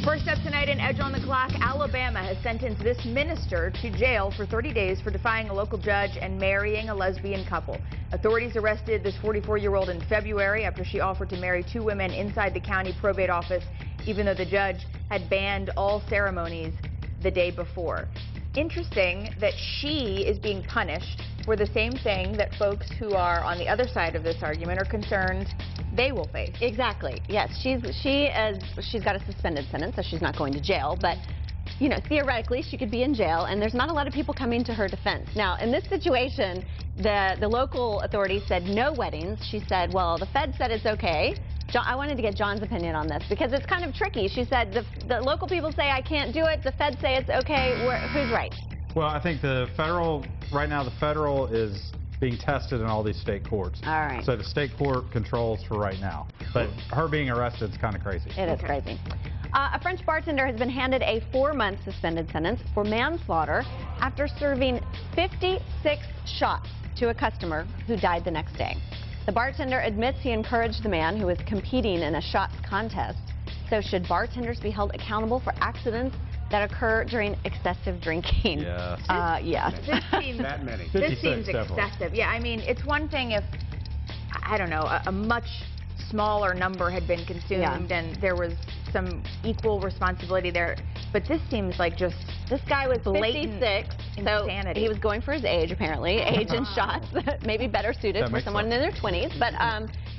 First up tonight in Edge on the Clock, Alabama has sentenced this minister to jail for 30 days for defying a local judge and marrying a lesbian couple. Authorities arrested this 44-year-old in February after she offered to marry two women inside the county probate office, even though the judge had banned all ceremonies the day before. Interesting that she is being punished for the same thing that folks who are on the other side of this argument are concerned they will face. Exactly. Yes, she's got a suspended sentence, so she's not going to jail. But you know, theoretically, she could be in jail, and there's not a lot of people coming to her defense. Now, in this situation, the local authorities said no weddings. She said, well, the Fed said it's okay. I wanted to get John's opinion on this because it's kind of tricky. She said the local people say I can't do it. The Fed say it's okay. Who's right? Well, I think right now the federal is being tested in all these state courts. All right. So the state court controls for right now. But her being arrested is kind of crazy. It is crazy. A French bartender has been handed a 4-month suspended sentence for manslaughter after serving 56 shots to a customer who died the next day. The bartender admits he encouraged the man who was competing in a shots contest. So should bartenders be held accountable for accidents that occur during excessive drinking? Yes. Yes. This seems, that many. This seems definitely excessive. Yeah, I mean, it's one thing if, I don't know, a much smaller number had been consumed and there was some equal responsibility there. But this seems like just, this guy was blatant 56, insanity. So he was going for his age, apparently. Age and shots, maybe better suited for someone in their 20s. But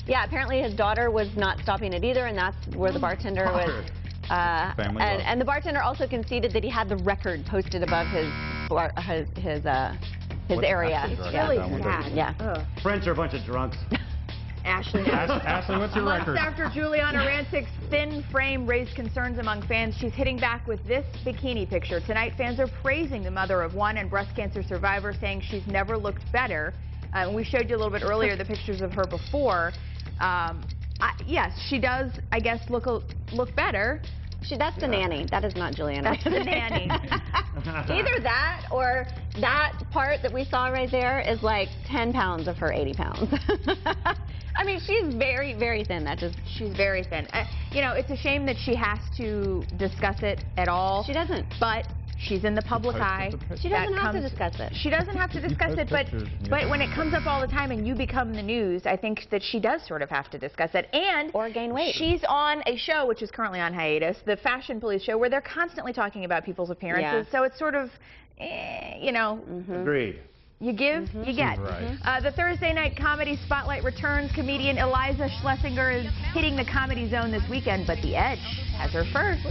yeah, apparently his daughter was not stopping it either, and that's where the bartender was. And the bartender also conceded that he had the record posted above his area. Really sad. Yeah. Ugh. French are a bunch of drunks. Ashley, what's your record? Months after Giuliana Rancic's thin frame raised concerns among fans, she's hitting back with this bikini picture. Tonight, fans are praising the mother of one and breast cancer survivor, saying she's never looked better. We showed you a little bit earlier the pictures of her before. Yes, she does, I guess, look better. That's the nanny. That is not Giuliana. That's the nanny. Either that or that part that we saw right there is like 10 pounds of her 80 pounds. I mean, she's very, very thin. She's very thin. You know, it's a shame that she has to discuss it at all. She doesn't. But she's in the public eye. She doesn't have to discuss it. She doesn't have to discuss it, but when it comes up all the time and you become the news, I think that she does sort of have to discuss it. And or gain weight. She's on a show which is currently on hiatus, the Fashion Police show, where they're constantly talking about people's appearances. So it's sort of, you know. Agreed. You give, you get. Right. The Thursday night comedy spotlight returns. Comedian Eliza Schlesinger is hitting the Comedy Zone this weekend, but The Edge has her first.